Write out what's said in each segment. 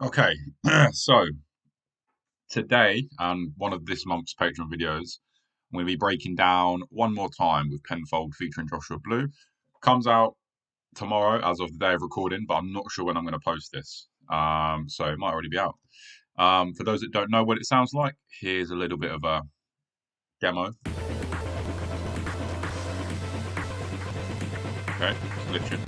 Okay, so today and one of this month's Patreon videos, I'm going to be breaking down one more time with PENFLD featuring Joshua Blue. Comes out tomorrow as of the day of recording, but I'm not sure when I'm going to post this. So it might already be out. For those that don't know what it sounds like, here's a little bit of a demo. Okay, glitching.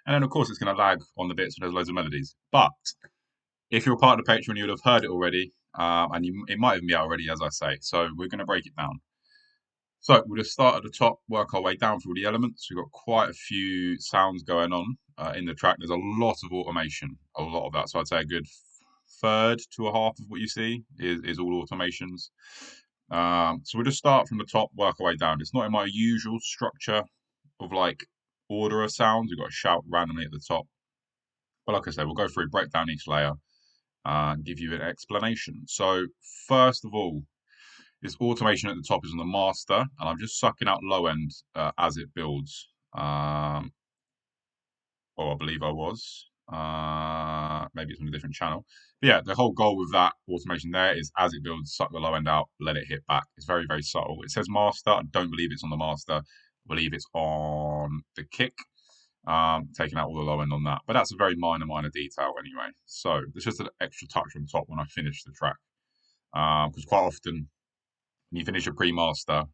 And then, of course, it's going to lag on the bits when there's loads of melodies. But if you're a part of the Patreon, you'll have heard it already. It might even be out already, as I say. So we're going to break it down. So we'll just start at the top, work our way down through the elements. We've got quite a few sounds going on in the track. There's a lot of automation, a lot of that. So I'd say a good third to a half of what you see is all automations. So we'll just start from the top, work our way down. It's not in my usual structure of like order of sounds. We've got a shout randomly at the top. But like I said, we'll go through, break down each layer, and give you an explanation. So first of all, this automation at the top is on the master, and I'm just sucking out low end as it builds. Or I believe I was. Maybe it's on a different channel. But yeah, the whole goal with that automation there is as it builds, suck the low end out, let it hit back. It's very, very subtle. It says master. I don't believe it's on the master. I believe it's on the kick. Taking out all the low end on that. But that's a very minor detail anyway. So there's just an extra touch on top when I finish the track. Because quite often when you finish a pre-master,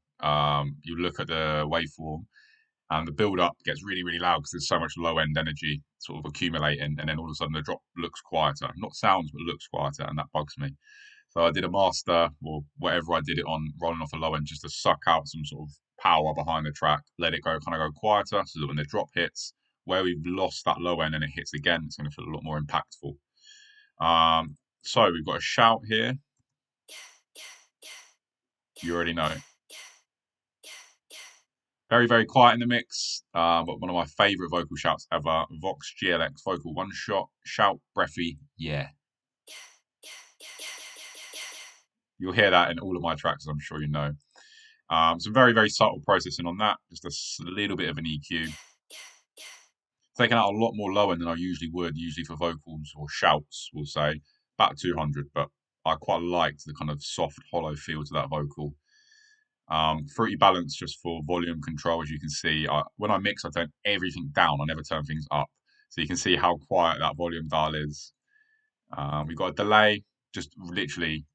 you look at the waveform and the build up gets really, really loud because there's so much low end energy sort of accumulating, and then all of a sudden the drop looks quieter. Not sounds, but looks quieter, and that bugs me. So I did a master or whatever I did it on, rolling off a low end just to suck out some sort of power behind the track, let it go, kind of go quieter, so that when the drop hits, where we've lost that low end and it hits again, it's going to feel a lot more impactful. So we've got a shout here. You already know. Very, very quiet in the mix, but one of my favourite vocal shouts ever. Vox GLX vocal one shot, shout, breathy, yeah. You'll hear that in all of my tracks, I'm sure you know. Some very, very subtle processing on that, just a little bit of an EQ. Taking out a lot more low end than I usually would, usually for vocals or shouts, we'll say. About 200, but I quite liked the kind of soft, hollow feel to that vocal. Fruity balance just for volume control. As you can see, when I mix, I turn everything down. I never turn things up. So you can see how quiet that volume dial is. We've got a delay, just literally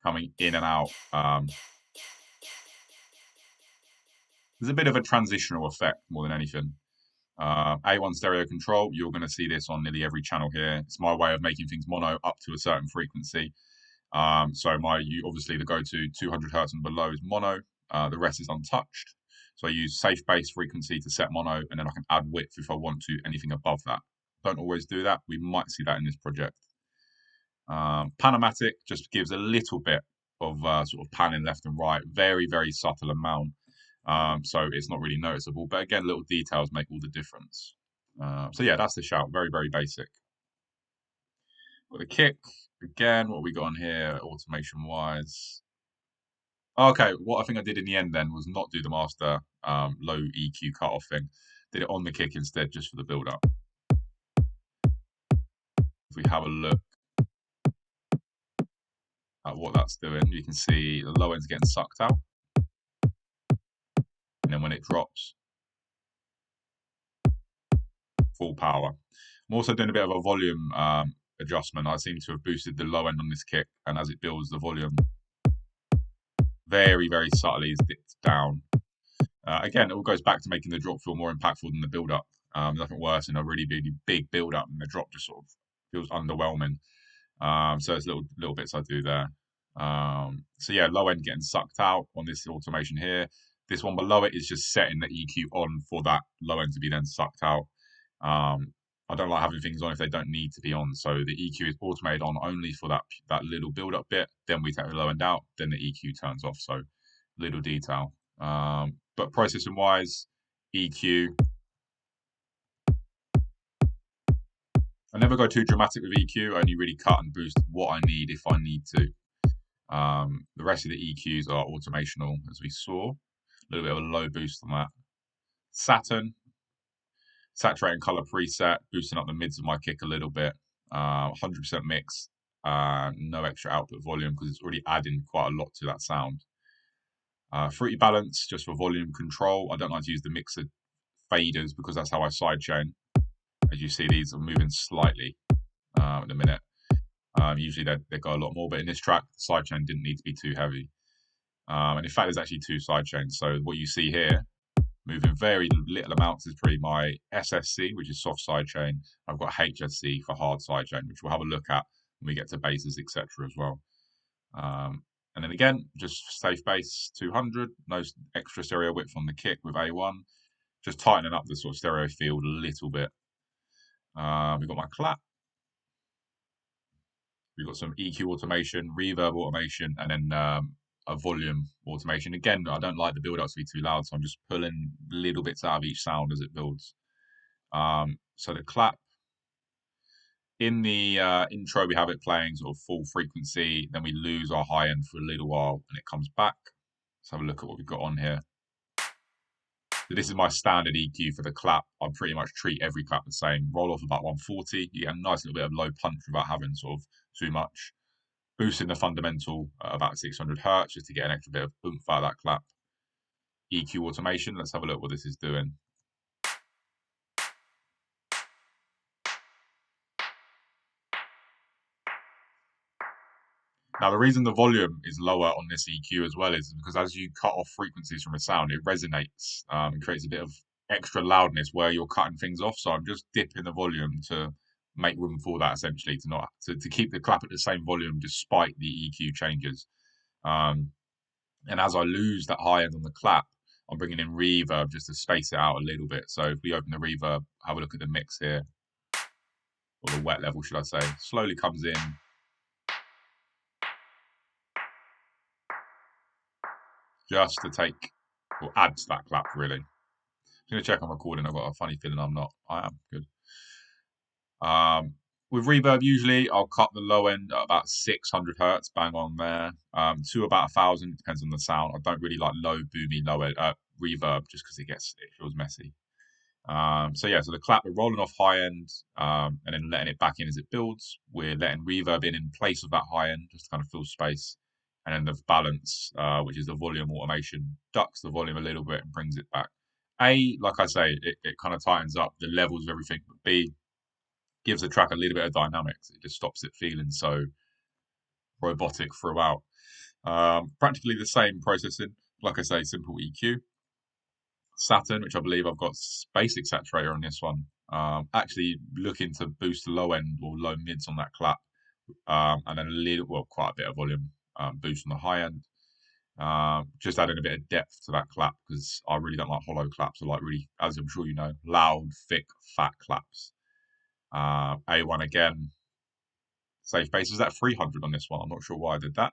coming in and out. There's a bit of a transitional effect more than anything. A1 stereo control, you're going to see this on nearly every channel here. It's my way of making things mono up to a certain frequency. So obviously the go-to 200 hertz and below is mono. The rest is untouched. So I use safe base frequency to set mono, and then I can add width if I want to anything above that. Don't always do that. We might see that in this project. Panamatic just gives a little bit of sort of panning left and right. Very, very subtle amount. So it's not really noticeable. But again, little details make all the difference. So yeah, that's the shout. Very, very basic. Got the kick. Again, what we got on here, automation wise. Okay, what I think I did in the end then was not do the master low EQ cutoff thing. Did it on the kick instead, just for the build up. If we have a look at what that's doing, you can see the low end's getting sucked out. And then when it drops, full power. I'm also doing a bit of a volume adjustment. I seem to have boosted the low end on this kick, and as it builds, the volume very, very subtly is dipped down. Again, it all goes back to making the drop feel more impactful than the build up. Nothing worse than a really, really big build up and the drop just sort of feels underwhelming. So there's little bits I do there. So yeah, low end getting sucked out on this automation here. This one below it is just setting the EQ on for that low end to be then sucked out. I don't like having things on if they don't need to be on. So the EQ is automated on only for that little build up bit. Then we take the low end out. Then the EQ turns off. So little detail. But processing wise, EQ. I never go too dramatic with EQ. I only really cut and boost what I need if I need to. The rest of the EQs are automational, as we saw. A little bit of a low boost on that. Saturn, saturating color preset, boosting up the mids of my kick a little bit. 100% mix, no extra output volume because it's already adding quite a lot to that sound. Fruity balance, just for volume control. I don't like to use the mixer faders because that's how I sidechain. As you see, these are moving slightly at the minute. Usually they go a lot more, but in this track, the sidechain didn't need to be too heavy. And in fact, there's actually two sidechains. So what you see here, moving very little amounts, is probably my SSC, which is soft sidechain. I've got HSC for hard sidechain, which we'll have a look at when we get to bases, etc. as well. And then again, just safe bass 200, no extra stereo width on the kick with A1, just tightening up the sort of stereo field a little bit. We've got my clap. We've got some EQ automation, reverb automation, and then a volume automation. Again, I don't like the build up to be too loud, so I'm just pulling little bits out of each sound as it builds. So the clap, in the intro, we have it playing sort of full frequency, then we lose our high end for a little while, and it comes back. Let's have a look at what we've got on here. So this is my standard EQ for the clap. I pretty much treat every clap the same. Roll off about 140. You get a nice little bit of low punch without having sort of too much. Boosting the fundamental at about 600 hertz just to get an extra bit of oomph out of that clap. EQ automation. Let's have a look what this is doing. Now, the reason the volume is lower on this EQ as well is because as you cut off frequencies from a sound, it resonates and creates a bit of extra loudness where you're cutting things off. So I'm just dipping the volume to make room for that, essentially, to keep the clap at the same volume despite the EQ changes. And as I lose that high end on the clap, I'm bringing in reverb just to space it out a little bit. So if we open the reverb, have a look at the mix here, or the wet level, should I say, slowly comes in. Just to take or add to that clap, really. I'm going to check I'm recording. I've got a funny feeling I'm not. I am. Good. With reverb, usually I'll cut the low end at about 600 hertz, bang on there, to about 1,000. Depends on the sound. I don't really like low, boomy, low end reverb just because it feels messy. So yeah, so the clap, we're rolling off high end and then letting it back in as it builds. We're letting reverb in place of that high end just to kind of fill space. And then the balance, which is the volume automation, ducks the volume a little bit and brings it back. A, like I say, it kind of tightens up the levels of everything. But B, gives the track a little bit of dynamics. It just stops it feeling so robotic throughout. Practically the same processing. Like I say, simple EQ. Saturn, which I believe I've got basic saturator on this one. Actually looking to boost the low end or low mids on that clap. And then quite a bit of volume boost on the high end. Just adding a bit of depth to that clap because I really don't like hollow claps. I like really, as I'm sure you know, loud, thick, fat claps. A1 again. Safe bass is at 300 on this one. I'm not sure why I did that.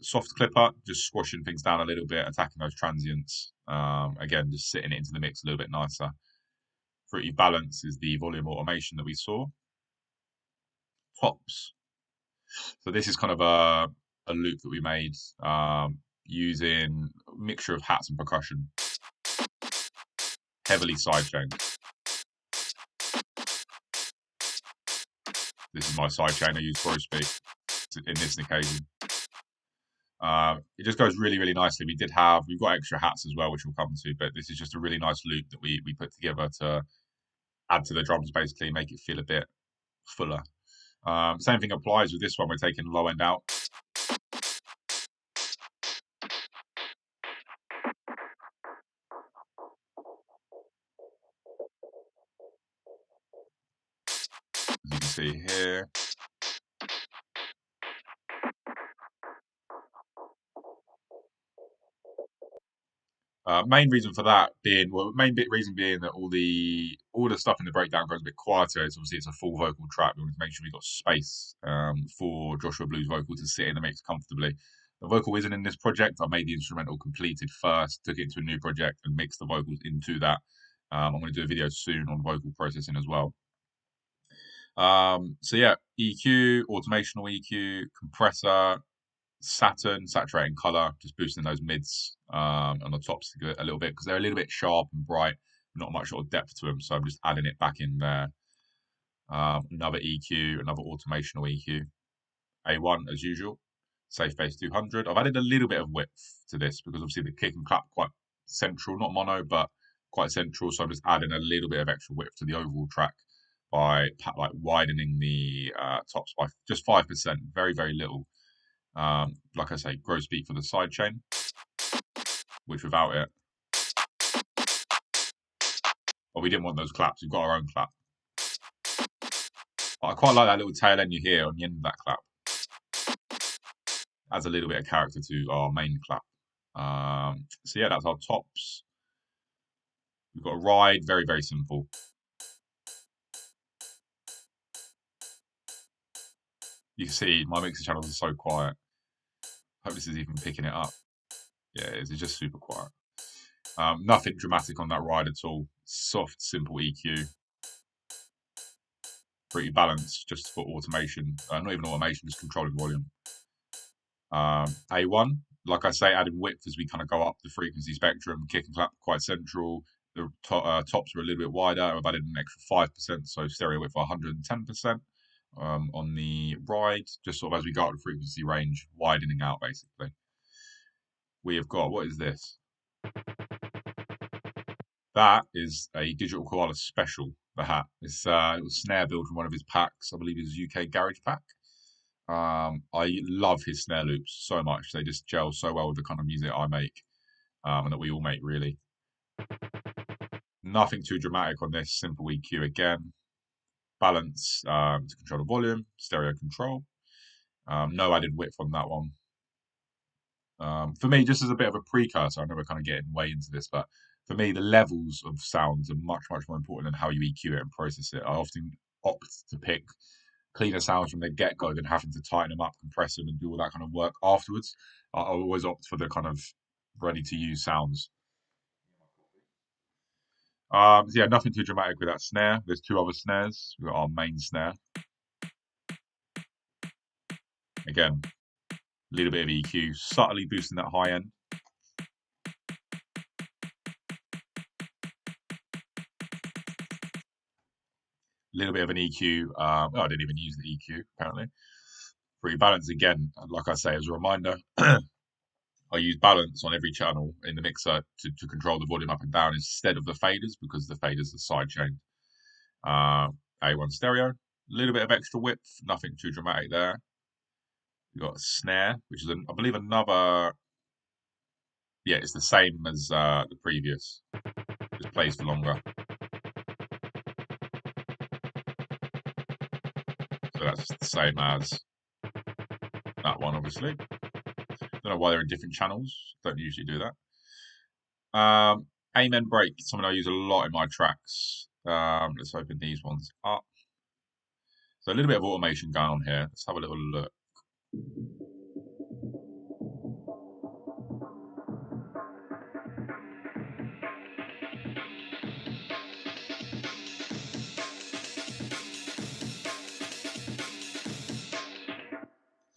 Soft clipper, just squashing things down a little bit, attacking those transients. Again, just sitting it into the mix a little bit nicer. Fruity balance is the volume automation that we saw. Tops. So this is kind of a loop that we made using a mixture of hats and percussion. Heavily sidechained. This is my sidechain I use for speed in this occasion. It just goes really, really nicely. We've got extra hats as well, which we'll come to, but this is just a really nice loop that we put together to add to the drums, basically, make it feel a bit fuller. Same thing applies with this one. We're taking low end out. As you can see here. Main reason for that being, reason being that all the stuff in the breakdown goes a bit quieter. Obviously it's a full vocal track. We want to make sure we've got space for Joshua Blue's vocal to sit in the mix comfortably. The vocal isn't in this project. I made the instrumental completed first, took it to a new project and mixed the vocals into that. I'm going to do a video soon on vocal processing as well. So yeah, EQ, automational EQ, compressor, Saturn, saturating color, just boosting those mids on the tops a little bit because they're a little bit sharp and bright, not much sort of depth to them. So I'm just adding it back in there. Another EQ, another automational EQ. A1 as usual, safe bass 200. I've added a little bit of width to this because obviously the kick and clap quite central, not mono, but quite central. So I'm just adding a little bit of extra width to the overall track by like widening the tops by just 5%, very, very little. Like I say, gross beat for the side chain, which without it, well, we didn't want those claps. We've got our own clap. But I quite like that little tail end you hear on the end of that clap. Adds a little bit of character to our main clap. So yeah, that's our tops. We've got a ride, very, very simple. You can see my mixer channels are so quiet. Hope this is even picking it up. Yeah, it's just super quiet. Nothing dramatic on that ride at all. Soft, simple EQ. Pretty balanced, just for automation. Not even automation, just controlling volume. A1, like I say, adding width as we kind of go up the frequency spectrum. Kick and clap quite central. The tops are a little bit wider. I've added an extra 5%, so stereo width 110%. On the ride, just sort of as we go up the frequency range, widening out basically. We have got, what is this? That is a Digital Koala Special, the hat. It's a little snare build from one of his packs, I believe his UK Garage pack. I love his snare loops so much. They just gel so well with the kind of music I make and that we all make, really. Nothing too dramatic on this, simple EQ again. Balance to control the volume, stereo control. No added width on that one. For me, just as a bit of a precursor, I know we're kind of getting way into this, but for me, the levels of sounds are much, much more important than how you EQ it and process it. I often opt to pick cleaner sounds from the get-go than having to tighten them up, compress them, and do all that kind of work afterwards. I always opt for the kind of ready-to-use sounds. So yeah, nothing too dramatic with that snare. There's two other snares. We've got our main snare. Again, a little bit of EQ, subtly boosting that high end. A little bit of an EQ. I didn't even use the EQ, apparently. Pretty balanced again, like I say, as a reminder. I use balance on every channel in the mixer to control the volume up and down instead of the faders because the faders are sidechained. A1 stereo, a little bit of extra width, nothing too dramatic there. We've got a snare, which is, I believe, another. Yeah, it's the same as the previous. Just plays for longer. So that's the same as that one, obviously. Don't know why they're in different channels. Don't usually do that. Amen break, something I use a lot in my tracks. Let's open these ones up. So a little bit of automation going on here. Let's have a little look.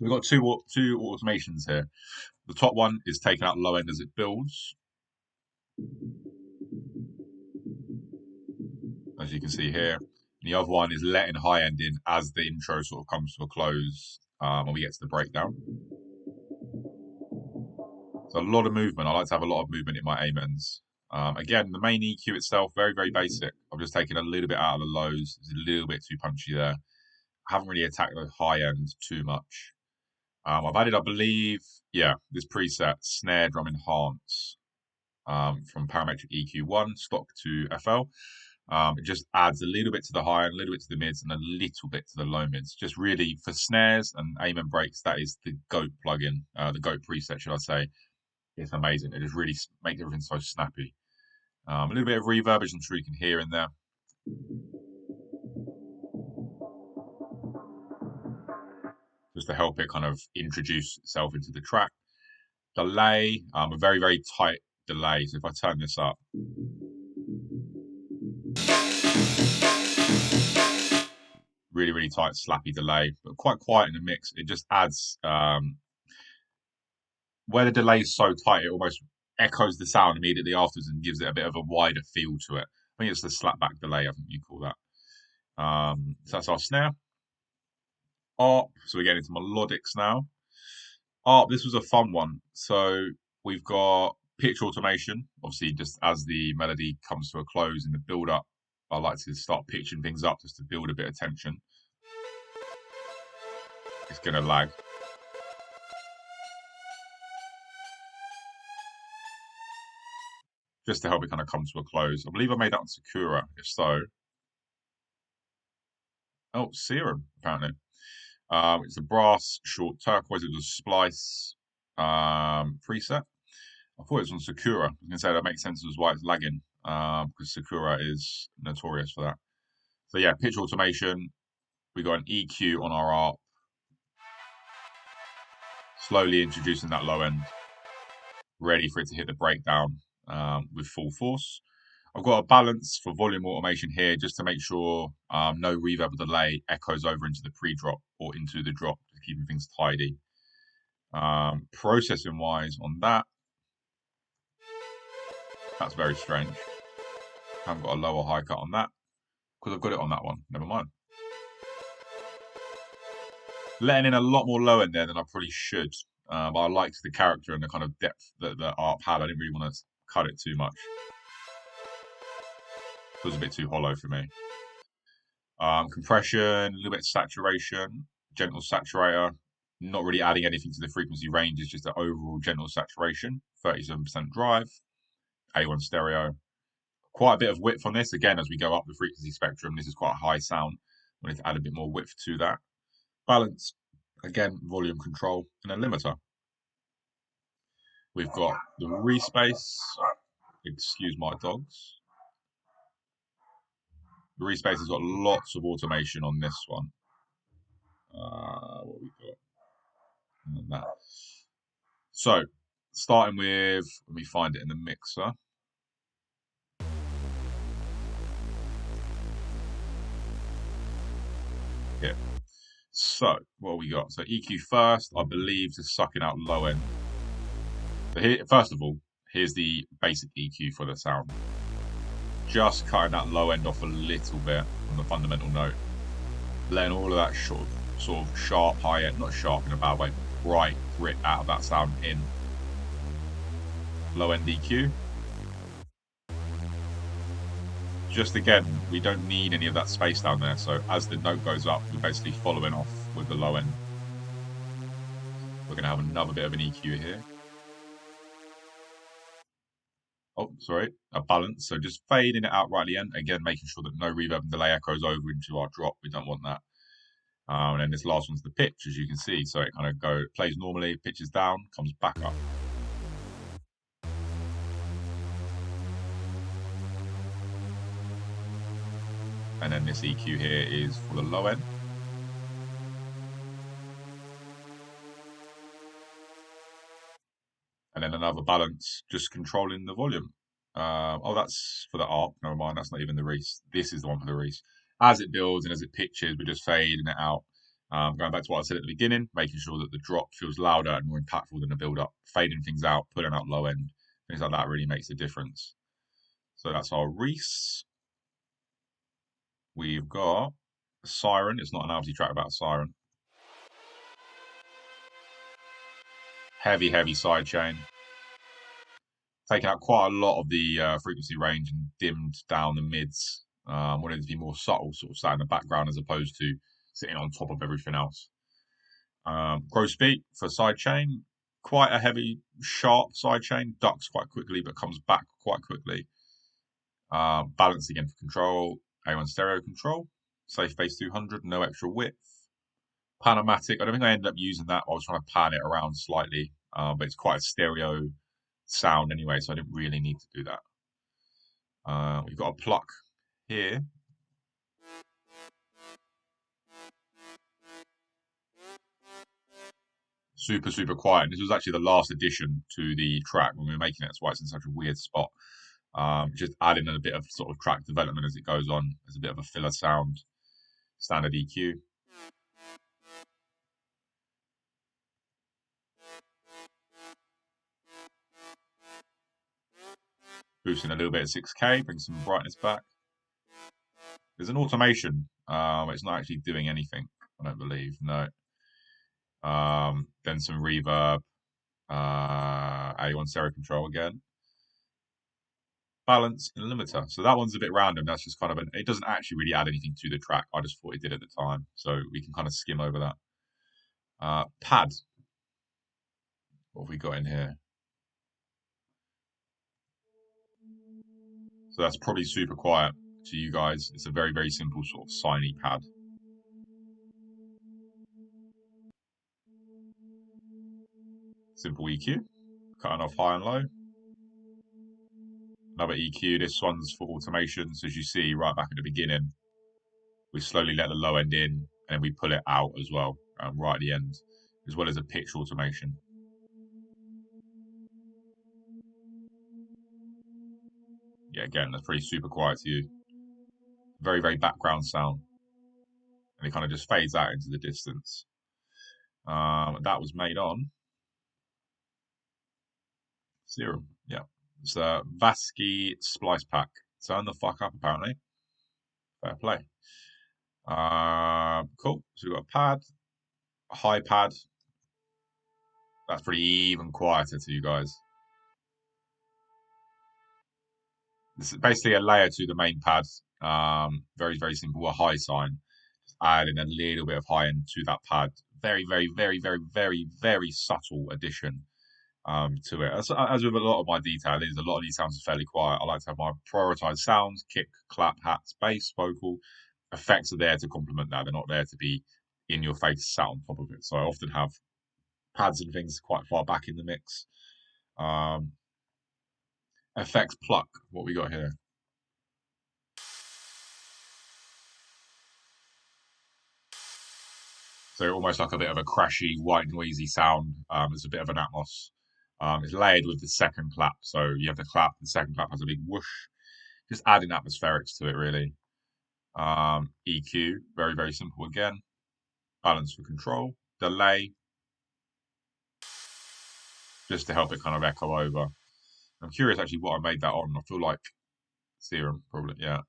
We've got two automations here. The top one is taking out low end as it builds. As you can see here. The other one is letting high end in as the intro sort of comes to a close when we get to the breakdown. So a lot of movement. I like to have a lot of movement in my amens. Again, the main EQ itself, very, very basic. I've just taken a little bit out of the lows. It's a little bit too punchy there. I haven't really attacked the high end too much. I've added, I believe, this preset, Snare Drum Enhance, from Parametric EQ1, stock to FL. It just adds a little bit to the high, a little bit to the mids, and a little bit to the low mids. Just really for snares and amen breaks, that is the GOAT plugin, the GOAT preset, should I say. It's amazing. It just really makes everything so snappy. A little bit of reverb, as I'm sure you can hear in there. Just to help it kind of introduce itself into the track. Delay, a very, very tight delay. So if I turn this up, really, really tight, slappy delay, but quite quiet in the mix. It just adds, where the delay is so tight, it almost echoes the sound immediately afterwards and gives it a bit of a wider feel to it. I think it's the slapback delay, I think you call that. So that's our snare. ARP, so we're getting into melodics now. ARP, this was a fun one. So we've got pitch automation. Obviously, just as the melody comes to a close in the build up, I like to start pitching things up just to build a bit of tension. It's going to lag. Just to help it kind of come to a close. I believe I made that on Sakura. If so, oh, Serum, apparently. It's a brass short turquoise. It was a splice preset. I thought it was on Sakura. I was going to say that makes sense as why it's lagging, because Sakura is notorious for that. So yeah, pitch automation. We got an EQ on our ARP. Slowly introducing that low end, ready for it to hit the breakdown with full force. I've got a balance for volume automation here just to make sure no reverb or delay echoes over into the pre-drop or into the drop, just keeping things tidy. Processing wise on that, that's very strange. I haven't got a low or high cut on that because I've got it on that one. Never mind. Letting in a lot more low end there than I probably should. But I liked the character and the kind of depth that the ARP had. I didn't really want to cut it too much. It was a bit too hollow for me. Compression, a little bit of saturation, gentle saturator. Not really adding anything to the frequency range. It's just an overall gentle saturation. 37% drive. A1 stereo. Quite a bit of width on this. Again, as we go up the frequency spectrum, this is quite a high sound. We need to add a bit more width to that. Balance. Again, volume control and a limiter. We've got the respace. Excuse my dogs. The respace has got lots of automation on this one. What we got? And that. So, starting with, let me find it in the mixer. Here. So, what we got? So, EQ first, I believe, to sucking out low end. So here, first of all, here's the basic EQ for the sound. Just cutting that low end off a little bit on the fundamental note. Letting all of that sort of sharp high end, not sharp in a bad way, but bright grit out of that sound in. Low end EQ. Just again, we don't need any of that space down there. So as the note goes up, we're basically following off with the low end. We're going to have another bit of an EQ here. Oh, sorry, a balance. So just fading it out right at the end. Again, making sure that no reverb and delay echoes over into our drop. We don't want that. And then this last one's the pitch, as you can see. So it kind of plays normally, pitches down, comes back up. And then this EQ here is for the low end. And then another balance, just controlling the volume. Oh, that's for the ARP. Never mind, that's not even the Reese. This is the one for the Reese. As it builds and as it pitches, we're just fading it out. Going back to what I said at the beginning, making sure that the drop feels louder and more impactful than the build-up. Fading things out, putting out low end, things like that really makes a difference. So that's our Reese. We've got a Siren. It's not an Albzzy track about a siren. Heavy, heavy sidechain. Taking out quite a lot of the frequency range and dimmed down the mids. Wanted it to be more subtle, sort of sat in the background as opposed to sitting on top of everything else. Gross beat for sidechain. Quite a heavy, sharp sidechain. Ducks quite quickly, but comes back quite quickly. Balance again for control. A1 stereo control. Safe base 200, no extra width. Panomatic. I don't think I ended up using that. I was trying to pan it around slightly, but it's quite a stereo sound anyway, so I didn't really need to do that. We've got a pluck here. super, super quiet. And this was actually the last addition to the track when we were making it. That's why it's in such a weird spot. Just adding in a bit of sort of track development as it goes on, as a bit of a filler sound. Standard EQ. Boosting a little bit at 6K, bring some brightness back. There's an automation. It's not actually doing anything, I don't believe. No. Then some reverb. A1 stereo control again. Balance and limiter. So that one's a bit random. That's just kind of it doesn't actually really add anything to the track. I just thought it did at the time. So we can kind of skim over that. Pad. What have we got in here? So that's probably super quiet to you guys. It's a very, very simple sort of siny pad. Simple EQ. Cutting off high and low. Another EQ. This one's for automation. So as you see right back at the beginning, we slowly let the low end in and then we pull it out as well, right at the end, as well as a pitch automation. Yeah, again, that's pretty super quiet to you. Very, very background sound. And it kind of just fades out into the distance. That was made on Serum. Yeah. It's a Vasky splice pack. Turn the fuck up, apparently. Fair play. Cool. So we've got a pad, a high pad. That's pretty even quieter to you guys. This is basically a layer to the main pad. Very, very simple. A high sign. Just adding a little bit of high end to that pad. Very, very, very, very, very, very subtle addition to it. As with a lot of my detailing, a lot of these sounds are fairly quiet. I like to have my prioritized sounds, kick, clap, hats, bass, vocal. Effects are there to complement that. They're not there to be in your face, sat on top of it. So I often have pads and things quite far back in the mix. Effects pluck, what we got here. So almost like a bit of a crashy, white, noisy sound. It's a bit of an atmos. It's layered with the second clap. So you have the clap, the second clap has a big whoosh. Just adding atmospherics to it, really. EQ, very, very simple again. Balance for control. Delay, just to help it kind of echo over. I'm curious actually what I made that on. I feel like Serum, probably, yeah.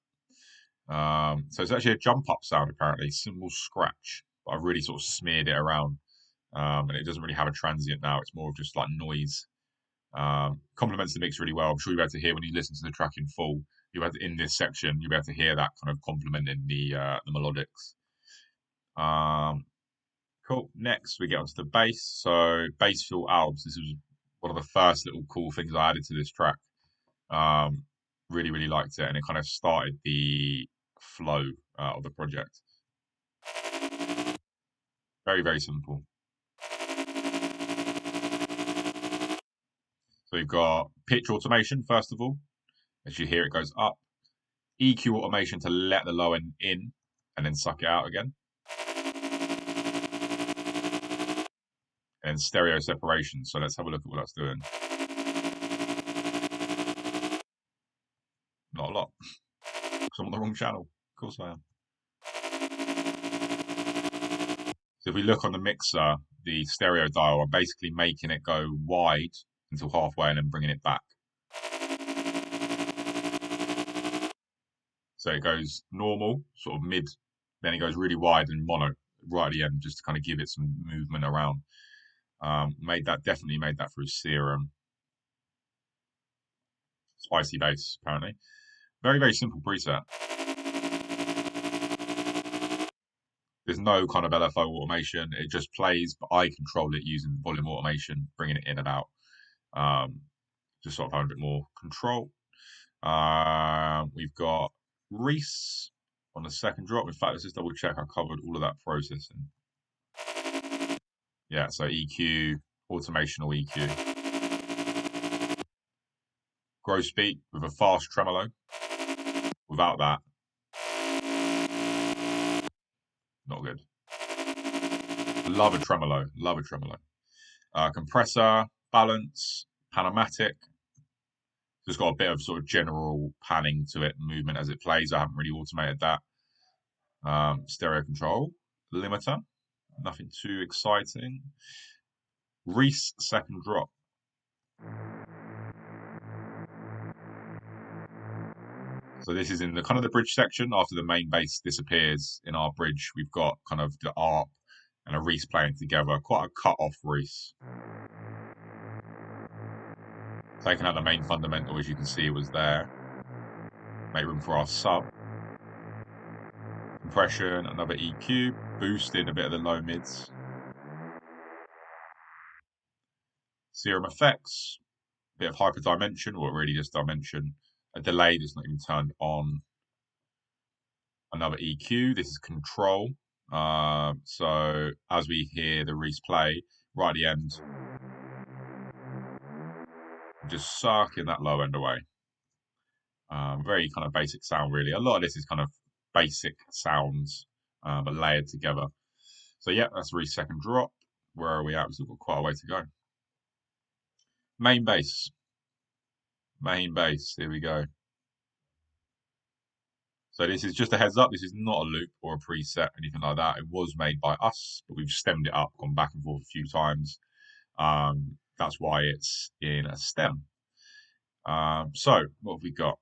So it's actually a jump up sound, apparently. Cymbal scratch. But I've really sort of smeared it around. And it doesn't really have a transient now. It's more of just like noise. Complements the mix really well. I'm sure you'll be able to hear when you listen to the track in full. In this section, you'll be able to hear that kind of complementing the melodics. Cool. Next, we get onto the bass. So bass fill Albzzy. This was one of the first little cool things I added to this track. Really, really liked it, and it kind of started the flow of the project. Very, very simple. So we've got pitch automation, first of all. As you hear, it goes up. EQ automation to let the low end in and then suck it out again. And stereo separation. So let's have a look at what that's doing. Not a lot. Because I'm on the wrong channel. Of course I am. So if we look on the mixer, the stereo dial, I'm basically making it go wide until halfway and then bringing it back. So it goes normal, sort of mid, then it goes really wide and mono right at the end, just to kind of give it some movement around. Definitely made that through Serum. Spicy bass, apparently. Very, very simple preset. There's no kind of LFO automation. It just plays, but I control it using volume automation, bringing it in and out. Just sort of having a bit more control. We've got Reese on the second drop. In fact, let's just double check I covered all of that processing. Yeah, so EQ, automation or EQ. Gross beat with a fast tremolo. Without that, not good. Love a tremolo. Love a tremolo. Compressor, balance, panomatic. Just got a bit of sort of general panning to it, movement as it plays. I haven't really automated that. Stereo control, limiter, nothing too exciting. Reese second drop. So this is in the kind of the bridge section. After the main bass disappears in our bridge, we've got kind of the ARP and a Reese playing together. Quite a cut-off Reese. Taking out the main fundamental, as you can see, was there. Made room for our sub. Compression, another EQ, boosted a bit of the low mids. Serum effects, bit of hyper dimension, or really just dimension. A delay that's not even turned on. Another EQ, this is control. So as we hear the Reese play, right at the end, just sucking that low end away. Very kind of basic sound, really. A lot of this is kind of basic sounds, but layered together. So yeah, that's Reese second drop. Where are we at? We've still got quite a way to go. Main bass. Main bass. Here we go. So this is just a heads up. This is not a loop or a preset, anything like that. It was made by us, but we've stemmed it up, gone back and forth a few times. That's why it's in a stem. So what have we got?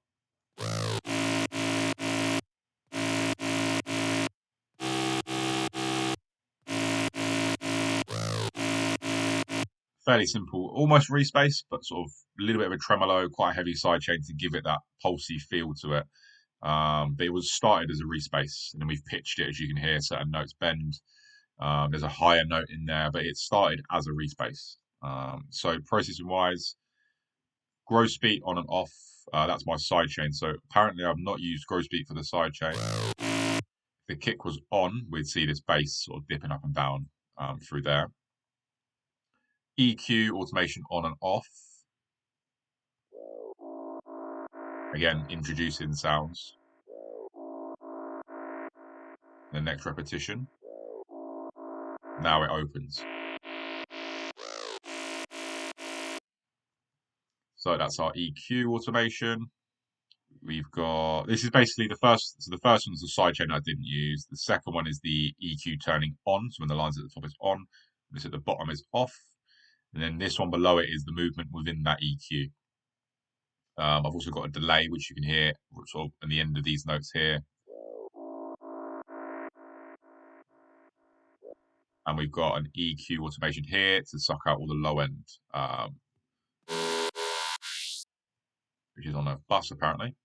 Fairly simple, almost Reese bass, but sort of a little bit of a tremolo, quite a heavy sidechain to give it that pulsy feel to it. But it was started as a Reese bass, and then we've pitched it, as you can hear, certain notes bend. There's a higher note in there, but it started as a Reese bass. So processing-wise, gross beat on and off, that's my sidechain. So apparently I've not used gross beat for the sidechain. If the kick was on, we'd see this bass sort of dipping up and down through there. EQ, automation on and off. Again, introducing sounds. The next repetition. Now it opens. So that's our EQ automation. We've got, this is basically the first, so the first one's the sidechain I didn't use. The second one is the EQ turning on, so when the lines at the top is on, this at the bottom is off. And then this one below it is the movement within that EQ. I've also got a delay, which you can hear sort of at the end of these notes here. And we've got an EQ automation here to suck out all the low end, which is on a bus apparently.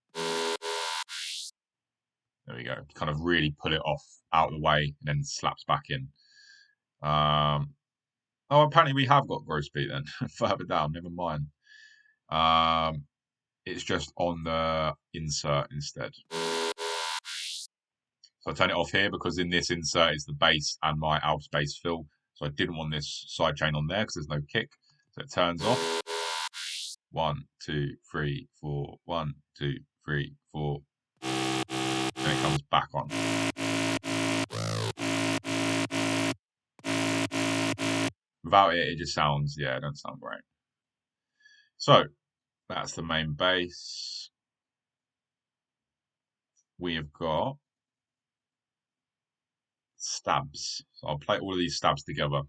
There we go. Kind of really pull it off out of the way and then slaps back in. Oh, apparently we have got gross beat then. Further down, never mind. It's just on the insert instead. So I turn it off here because in this insert is the bass and my Albzzy bass fill. So I didn't want this sidechain on there because there's no kick. So it turns off. 1, 2, 3, 4. 1, 2, 3, 4. Then it comes back on. Without it, it just sounds, yeah, it doesn't sound great. So that's the main bass. We have got stabs. So I'll play all of these stabs together.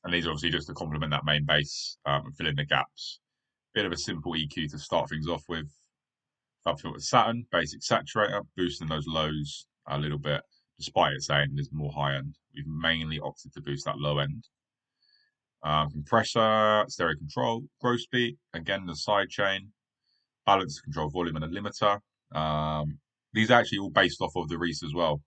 And these are obviously just to complement that main bass and fill in the gaps. Bit of a simple EQ to start things off with. Fab filter Saturn, basic saturator, boosting those lows a little bit, despite it saying there's more high end. We've mainly opted to boost that low end. Compressor, stereo control, gross beat, again the side chain, balance, control volume, and a limiter. These are actually all based off of the Reese as well.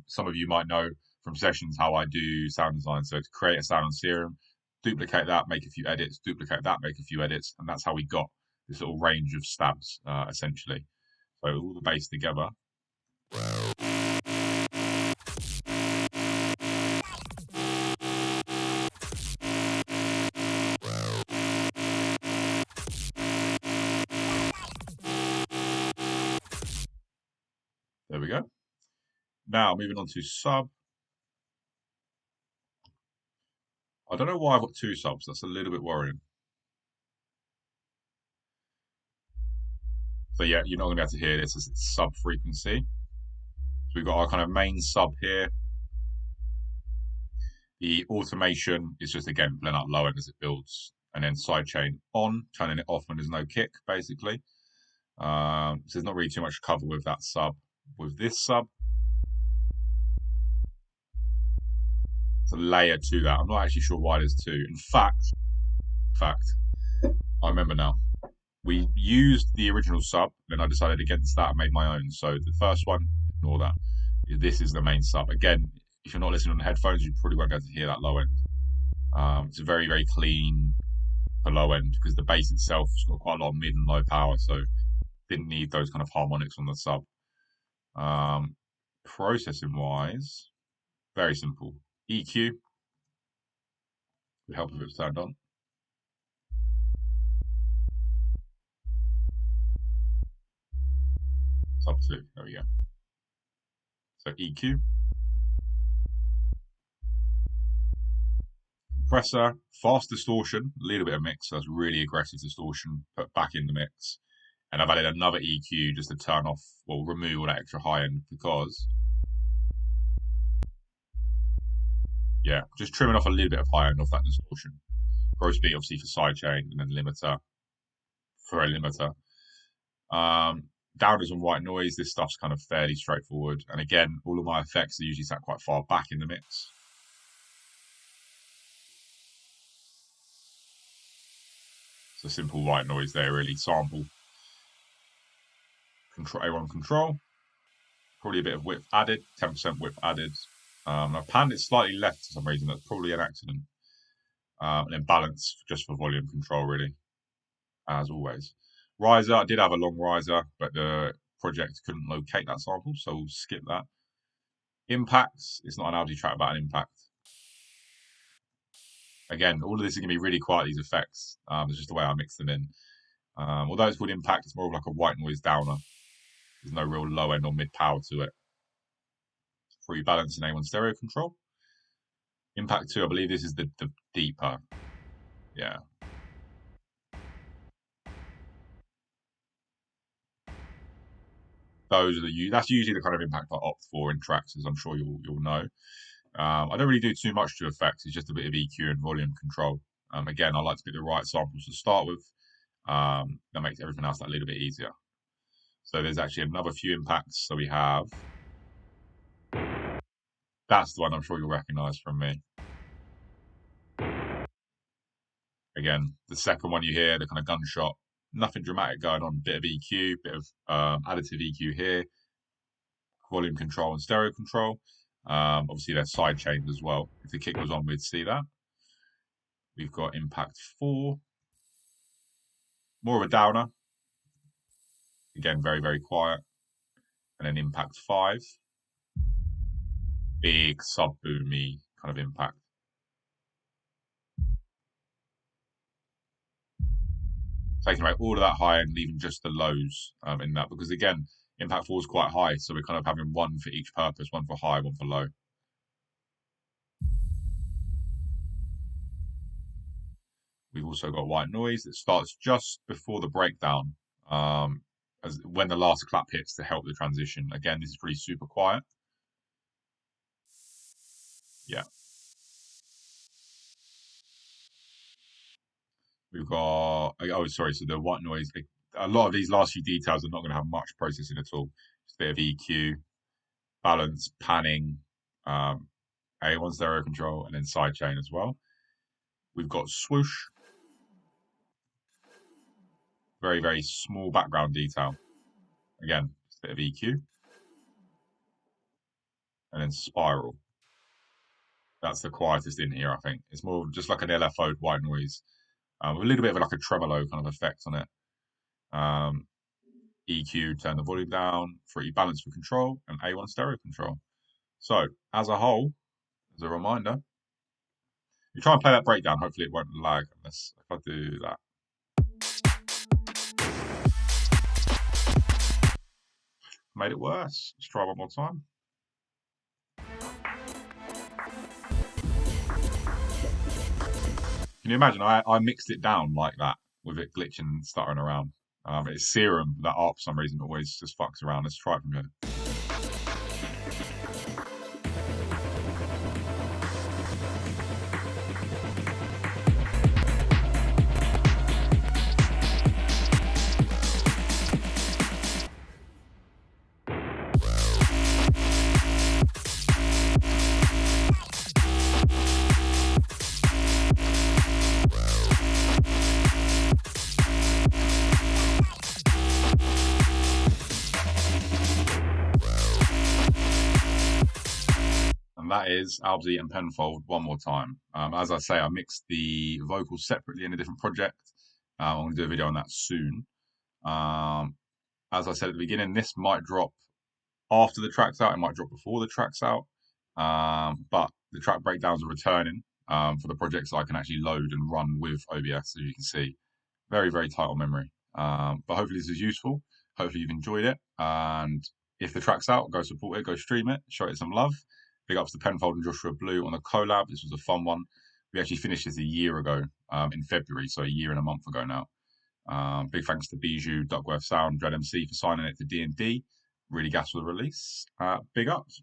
Some of you might know from sessions how I do sound design. So to create a sound on Serum, duplicate that, make a few edits, duplicate that, make a few edits, and that's how we got this little range of stabs, essentially. So all the bass together. There we go. Now, moving on to sub. I don't know why I've got 2 subs. That's a little bit worrying. So yeah, you're not going to be able to hear this as it's sub frequency. So we've got our kind of main sub here. The automation is just, again, blend up low end as it builds. And then sidechain on, turning it off when there's no kick, basically. So there's not really too much cover with that sub. With this sub, it's a layer to that. I'm not actually sure why there's 2. In fact, I remember now. We used the original sub, then I decided against that and made my own. So the first one, ignore that. This is the main sub. Again, if you're not listening on the headphones, you probably won't be able to hear that low end. It's a very, very clean low end because the bass itself has got quite a lot of mid and low power, so didn't need those kind of harmonics on the sub. Processing wise, very simple. EQ would help if it's turned on. Sub 2, there we go. So EQ. Compressor, fast distortion, a little bit of mix, so that's really aggressive distortion, put back in the mix. And I've added another EQ just to turn off, or remove all that extra high end because, yeah, just trimming off a little bit of high end off that distortion. Gross beat obviously for sidechain, and then limiter for a limiter. Downers and white noise, this stuff's kind of fairly straightforward. And again, all of my effects are usually sat quite far back in the mix. It's a simple white noise there, really. Sample. Control A1 control. Probably a bit of width added, 10% width added. I've panned it slightly left for some reason. That's probably an accident. And then balance just for volume control, really, as always. Riser, I did have a long riser, but the project couldn't locate that sample, so we'll skip that. Impacts, it's not an Albzzy track about an impact. Again, all of this is going to be really quiet, these effects. It's just the way I mix them in. Although it's called impact, it's more of like a white noise downer. There's no real low end or mid power to it. Free balance and A1 stereo control. Impact 2, I believe this is the deeper. Yeah. Those are that's usually the kind of impact I opt for in tracks, as I'm sure you'll know. I don't really do too much to effects. It's just a bit of EQ and volume control. Again, I like to pick the right samples to start with. That makes everything else that little bit easier. So there's actually another few impacts. So we have, that's the one I'm sure you'll recognize from me. Again, the second one you hear, the kind of gunshot, nothing dramatic going on. Bit of EQ, bit of additive EQ here, volume control and stereo control. Obviously, they're side chained as well. If the kick was on, we'd see that. We've got impact 4, more of a downer. Again, very, very quiet. And then impact 5, big sub boomy kind of impact. Taking away all of that high end, leaving just the lows in that, because again, impact 4 is quite high, so we're kind of having one for each purpose, one for high, one for low. We've also got white noise that starts just before the breakdown, as when the last clap hits to help the transition. Again, this is pretty super quiet. Yeah. We've got, oh, sorry, so the white noise, a lot of these last few details are not going to have much processing at all. Just a bit of EQ, balance, panning, A1 stereo control, and then sidechain as well. We've got swoosh, very, very small background detail. Again, just a bit of EQ. And then spiral. That's the quietest in here, I think. It's more just like an LFO white noise, with a little bit of like a tremolo kind of effect on it. EQ, turn the volume down, free balance for control, and A1 stereo control. So, as a whole, as a reminder, you try and play that breakdown, hopefully it won't lag unless if I do that. made it worse. Let's try one more time. Can you imagine? I mixed it down like that with it glitching and stuttering around. It's Serum, that art for some reason always just fucks around. Let's try it from here. And that is Albzzy and PENFLD one more time. As I say, I mixed the vocals separately in a different project. I'm going to do a video on that soon. Um, as I said at the beginning, this might drop after the track's out. It might drop before the track's out. But the track breakdowns are returning for the projects I can actually load and run with OBS, as you can see. Very, very tight on memory. But hopefully this is useful. Hopefully you've enjoyed it. And if the track's out, go support it, go stream it, show it some love. Big ups to PENFLD and Joshua Blue on the collab. This was a fun one. We actually finished this a year ago in February, so a year and a month ago now. Big thanks to Bijou, Duckworth Sound, Dread MC for signing it to D&D. Really gas for the release. Big ups.